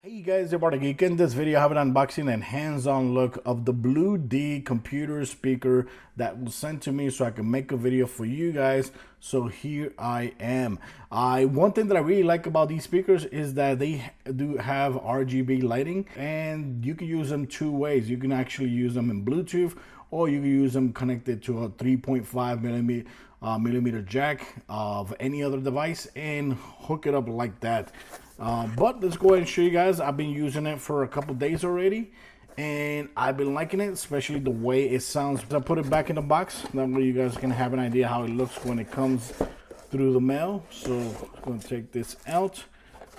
Hey you guys, about a geek. In this video I have an unboxing and hands-on look of the BLUEDEE computer speaker that was sent to me so I can make a video for you guys. So here I am. One thing that I really like about these speakers is that they do have RGB lighting, and you can use them two ways. You can actually use them in Bluetooth, or you can use them connected to a 3.5 millimeter jack of any other device and hook it up like that. But let's go ahead and show you guys. I've been using it for a couple days already, and I've been liking it, especially the way it sounds. I put it back in the box. That way you guys can have an idea how it looks when it comes through the mail. So I'm going to take this out.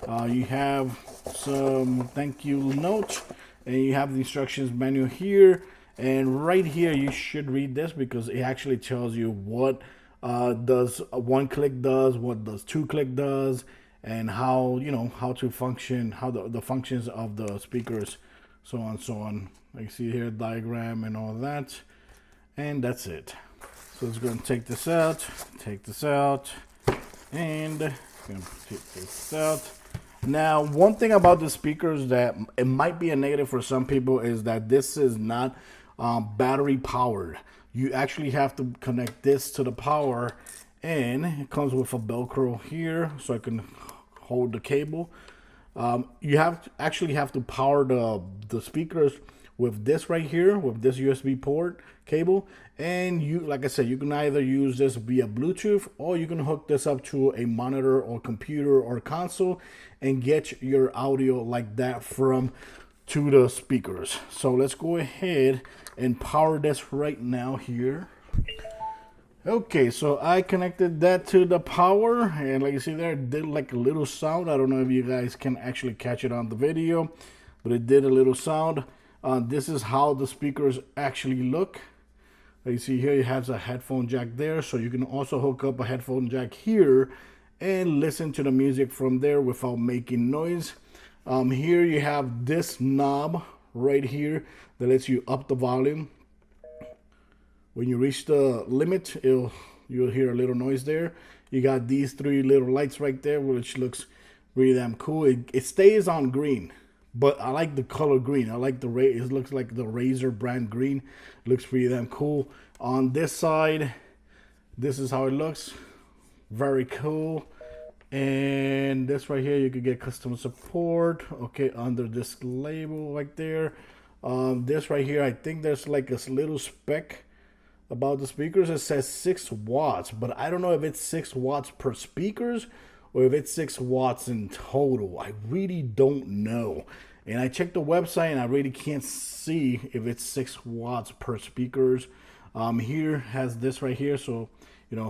You have some thank you note, and you have the instructions manual here. And right here, you should read this because it actually tells you what does one click does, what does two click does, and how how to function, how the functions of the speakers, so on and so on. Like you see here, diagram and all that, and that's it. So let's go and take this out, and gonna take this out. Now, one thing about the speakers that it might be a negative for some people is that this is not battery powered. You actually have to connect this to the power, and it comes with a Velcro here so I can hold the cable. You actually have to power the speakers with this right here, with this USB port cable. And you, like I said, you can either use this via Bluetooth, or you can hook this up to a monitor or computer or console and get your audio like that from to the speakers. So let's go ahead and power this right now here. Okay, so I connected that to the power, and like you see there, it did like a little sound. I don't know if you guys can actually catch it on the video, but it did a little sound. This is how the speakers actually look. Like you see here, it has a headphone jack there, so you can also hook up a headphone jack here and listen to the music from there without making noise. Here you have this knob right here that lets you up the volume. When you reach the limit, you'll hear a little noise there. You got these three little lights right there, which looks really damn cool. It stays on green, but I like the color green. I like it looks like the Razer brand green. It looks pretty damn cool. On this side, this is how it looks. Very cool. And this right here, you could get customer support. Okay, under this label right there. This right here, I think there's like a little spec about the speakers. It says 6 watts, but I don't know if it's 6 watts per speakers or if it's 6 watts in total. I really don't know. And I checked the website and I really can't see if it's 6 watts per speakers. Here has this right here, so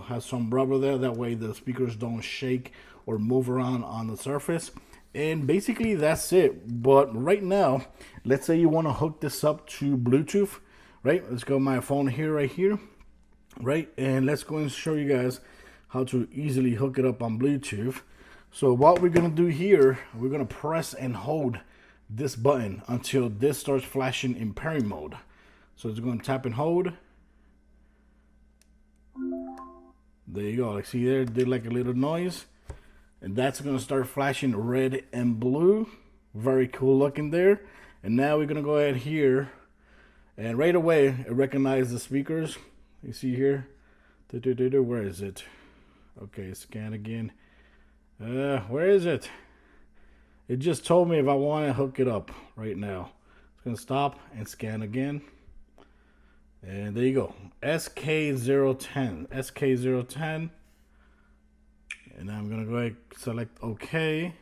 has some rubber there, that way the speakers don't shake or move around on the surface. And basically that's it. But right now, let's say you want to hook this up to Bluetooth. Right, let's go my phone here, right, and let's go and show you guys how to easily hook it up on Bluetooth. So what we're gonna do here, we're gonna press and hold this button until this starts flashing in pairing mode. So it's gonna tap and hold. There you go. Like see there, it did like a little noise, and that's gonna start flashing red and blue. Very cool looking there. And now we're gonna go ahead here. And right away, it recognized the speakers. You see here? Where is it? Okay, scan again. Where is it? It just told me if I want to hook it up right now. It's going to stop and scan again. And there you go. SK010. SK010. And I'm going to go ahead and select OK.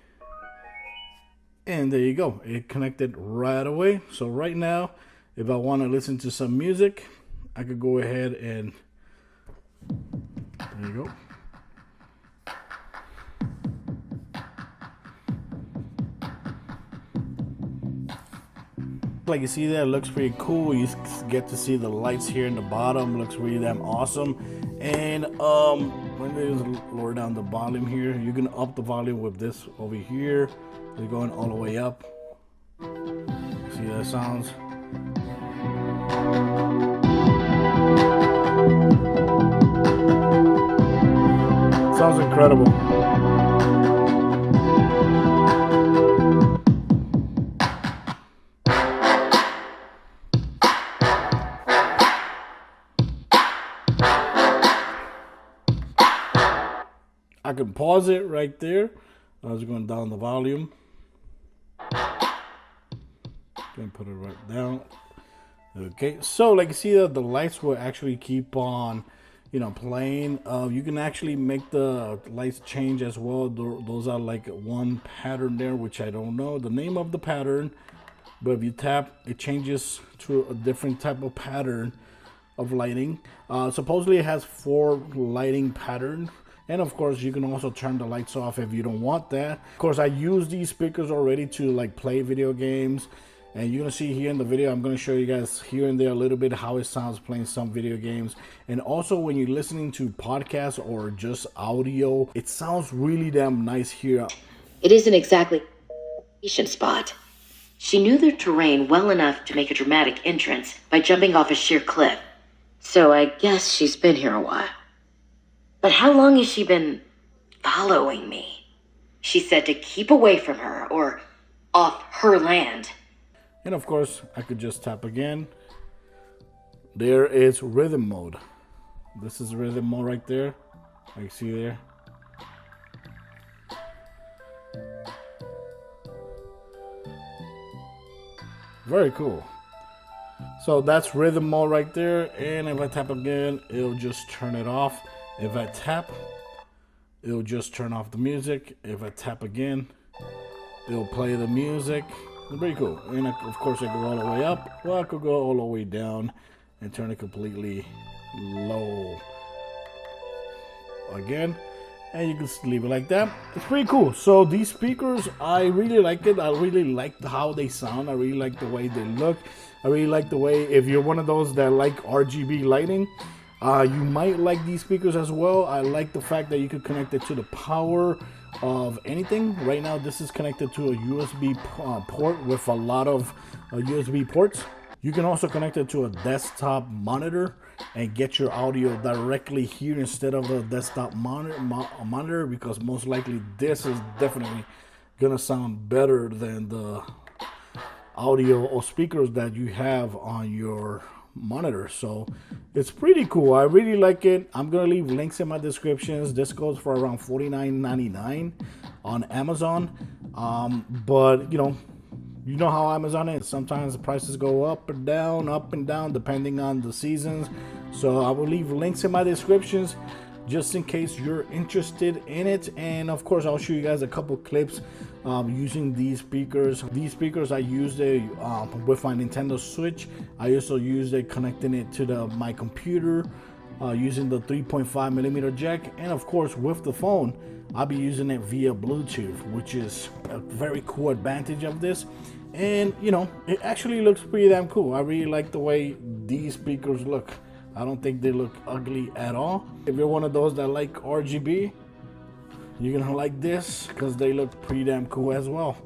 And there you go. It connected right away. So right now, if I want to listen to some music, I could go ahead and there you go. Like you see there, it looks pretty cool. You get to see the lights here in the bottom. Looks really damn awesome. And let me just lower down the volume here. You can up the volume with this over here. It's going all the way up. See how that sounds? Sounds incredible. I can pause it right there. I was going down the volume. Gonna put it right down. Okay, so like you see that the lights will actually keep on, you know, playing. You can actually make the lights change as well. Those are like one pattern there, which I don't know the name of the pattern, but if you tap, it changes to a different type of pattern of lighting. Supposedly it has 4 lighting patterns. And of course, you can also turn the lights off if you don't want that. Of course, I use these speakers already to like play video games. And you're gonna see here in the video, I'm gonna show you guys here and there a little bit how it sounds playing some video games. And also when you're listening to podcasts or just audio, it sounds really damn nice here. It isn't exactly a vacation spot. She knew the terrain well enough to make a dramatic entrance by jumping off a sheer cliff. So I guess she's been here a while. But how long has she been following me? She said to keep away from her or off her land. And of course, I could just tap again. There is rhythm mode. This is rhythm mode right there. Like you see there. Very cool. So that's rhythm mode right there. And if I tap again, it'll just turn it off. If I tap, it'll just turn off the music. If I tap again, it'll play the music. It's pretty cool. And of course, I could go all the way up. Well, I could go all the way down and turn it completely low again. And you can just leave it like that. It's pretty cool. So these speakers, I really like it. I really like how they sound. I really like the way they look. I really like the way, if you're one of those that like RGB lighting, you might like these speakers as well. I like the fact that you could connect it to the power of anything. Right now this is connected to a USB port with a lot of USB ports. You can also connect it to a desktop monitor and get your audio directly here instead of the desktop monitor, because most likely this is definitely gonna sound better than the audio or speakers that you have on your monitor. So it's pretty cool. I really like it. I'm gonna leave links in my descriptions. This goes for around $49.99 on Amazon, but you know how Amazon is. Sometimes the prices go up and down depending on the seasons. So I will leave links in my descriptions just in case you're interested in it. And of course, I'll show you guys a couple clips using these speakers. These speakers, I used it with my Nintendo Switch. I also used it connecting it to my computer using the 3.5mm jack. And of course, with the phone, I'll be using it via Bluetooth, which is a very cool advantage of this. And it actually looks pretty damn cool. I really like the way these speakers look. I don't think they look ugly at all. If you're one of those that like RGB, you're gonna like this because they look pretty damn cool as well.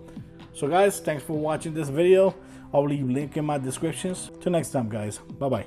So guys, thanks for watching this video. I'll leave a link in my descriptions. Till next time, guys. Bye bye.